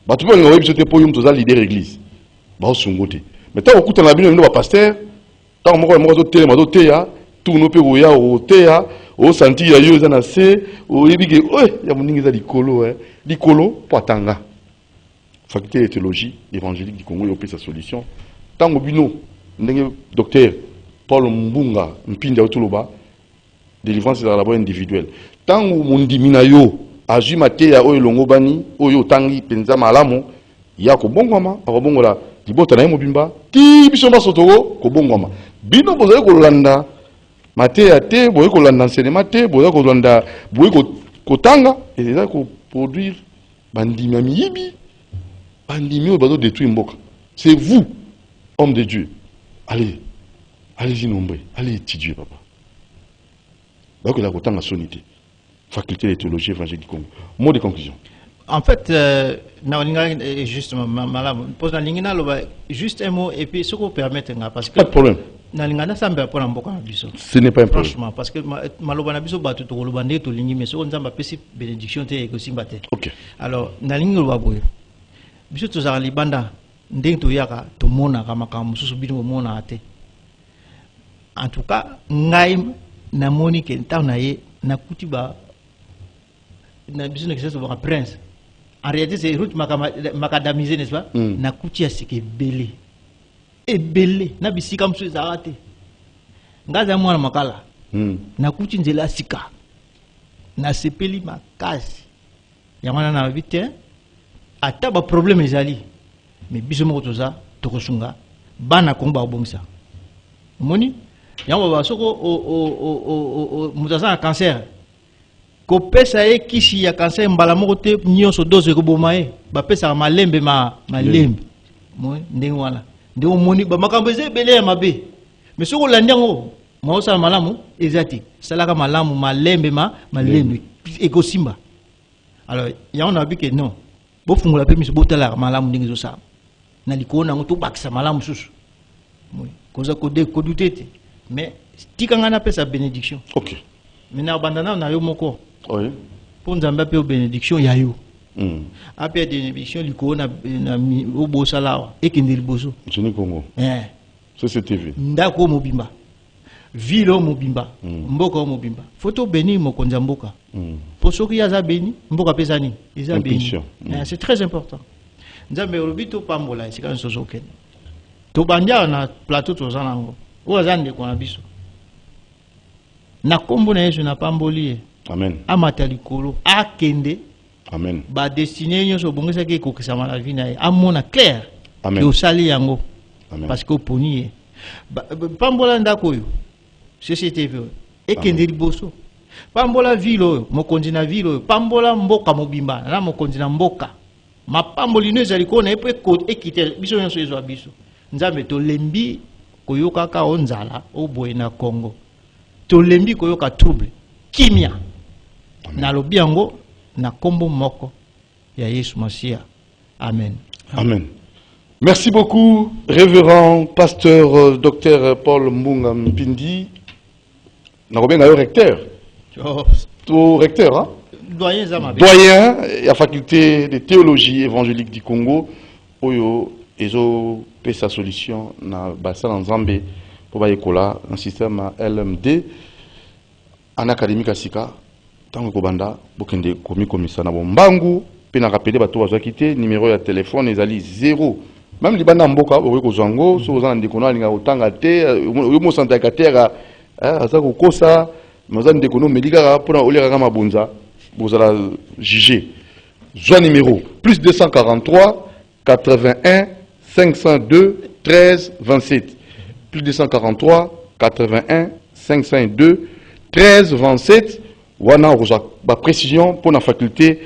Bah tu peux aller au te pour vous leader l'église. Bah on côté. Mais tant on la Bible, nous pasteur. Tant on télé, ya, tout nous peut ya au théa, au senti ya yo za na se, au yebige, ya moningi za dikolo dikolo poatanga. Faculté de théologie évangélique du Congo, il y a sa solution. Tant au bino ndenge docteur Paul Mbunga mpinda otuluba délivrance est d'abord individuelle tant où mon dimina yo azui mateya oyo longo bani oyo tangi penza malamu ya ko bongoma akobongola libota na mobimba ti biso basotoko ko bongoma bino bozali kolanda mateya te boye kolanda enseignement te boye kolanda boye kotanga et ça ko produire bandimi miyibi bandimi oyo bazo détruire mboka. C'est vous homme de Dieu, allez-y nombreux, allez étudier papa. Donc la kotanga sonité faculté de théologie évangélique du Congo. Mot de conclusion.
En fait, justement, pose la ligne juste un mot et puis ce qu'on permet parce que
pas de problème.
Ce
n'est pas un problème.
Franchement, parce que malobana biso batu to kolobande to lingi mais ce qu'on zamba pesi bénédiction te ko simbate.
OK.
Alors na lingi lo baboye. Biso to za libanda ndenge to yaka to mona kama kama mususu bino mona ate. En tout cas, ngai na moni ke nta na ye na kutiba na biso na kisa ba prince. En réalité c'est route macadamisé n'est-ce pas? Na kutia sike belé. Et belé na bisika msu zarate. Ngaza mwana makala. Na kuti nzela sika. Na sepeli makasi. Yamana na vite ata ba problème ezali. Mais biso moko toza tokosunga bana komba obongisa. Moni yango ba soko o mutaza na cancer. Ko pesa e kisi ya cancer mbala moko te nyonso dose ko bomae ba pesa malembe malembe. Moi ndenge wana. Ndenge moni ba makambo ezebele ya mabe. Mais soko landiango mo sa malamu ezati. Salaka malamu malembe malembe eko simba. Alors ya on a vu que non. Bo fungula pe miso botala malamu ndenge zo sa. Na likona ngo to bakisa malamu susu. Moi koza ko douter mais tikanga na pesa bénédiction.
OK.
Maintenant bandana na yo moko.
Oui.
Pour nzamba pe bénédiction ya yo. Après bénédiction likona na obo salawa ekendeli boso.
Jeni Congo. CCTV.
Ndako mobimba. Vilo mobimba. Mboka mobimba. Photo béni mokonza mboka. Pour ceux qui yaza béni, mboka pesani, isa béni. C'est très important. Nzambe robito pambola c'est quand soso ken. To bandia na plateau to zanango. O azande ko na biso. Na kombo na Yesu na pamboli.
Amen.
Amata likolo akende.
Amen.
Ba destiné nyonso bongisa ke ko kisama na vie na ye. Amona clair.
Amen.
Yo sali yango.
Amen.
Parce que poni pambola ndako yo. CCTV. Ekende liboso. Pambola vilo mokonzi na vilo pambola mboka mobimba na mokonzi na mboka. Mapamboli no ezali ko na epe ko ekite biso nyonso ezo biso. Nzambe to lembi koyoka ka onzala oboye na Congo. To lembi koyoka trouble. Kimia. Na lobi yango na kombo moko ya Yesu Masia. Amen.
Amen. Merci beaucoup, révérend pasteur docteur Paul Mbunga Mpindi. Na robenga yo recteur. Tout recteur, hein? Doyen de la faculté de théologie évangélique du Congo. Oyo ezo pe sa solution na bassin en Zambie pour ba écola un système LMD en académie kasika tango ko banda bokende komi komisa na bombangu pe na rappeler bato bazwa kité numéro ya téléphone ezali 0 même libanda mboka oyo ko zango so ozana ndikono alinga otanga te yo mo santa katera asa ko kosa mazana ndikono melika pour oleka kama bonza bozala jugé zwa numéro plus 243 81 502 13 27 plus 243 81 502 13 27 wana ba précision pour la faculté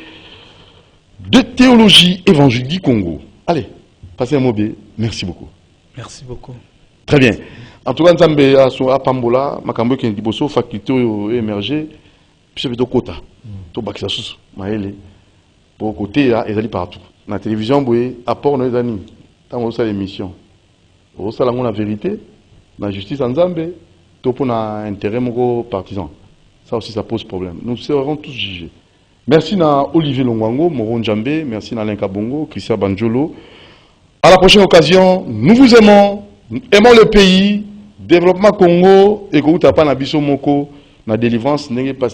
de théologie évangélique du Congo. Allez, passez un mot bien. Merci beaucoup.
Merci beaucoup.
Très bien. En tout cas, Nzambe a Pambola, makambo qui est bosso faculté émergé, puis c'est kota. To bakisa susu, maele. Pour côté là, ezali partout. Na télévision boye apport no ezani. Tant on sa l'émission. On sa la vérité, la justice en Nzambe, to pour na intérêt moko partisan. Ça aussi, ça pose problème. Nous serons tous jugés. Merci à Olivier Longwango, Moron Djambé, merci à Alain Kabongo, Christian Banjolo. À la prochaine occasion, nous vous aimons, nous aimons le pays, développement Congo, et que vous tapez na biso moko, na délivrance, n'est pas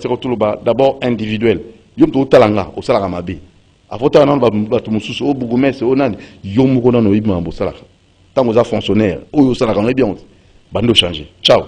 d'abord individuel. Yom to talanga, au salaka mabe. Avant talanga, ba tumususu, au bougumès, au nan, yom moko na no ibma, au salaka. tant que vous êtes fonctionnaire, ou vous êtes bien, bando changer. Ciao.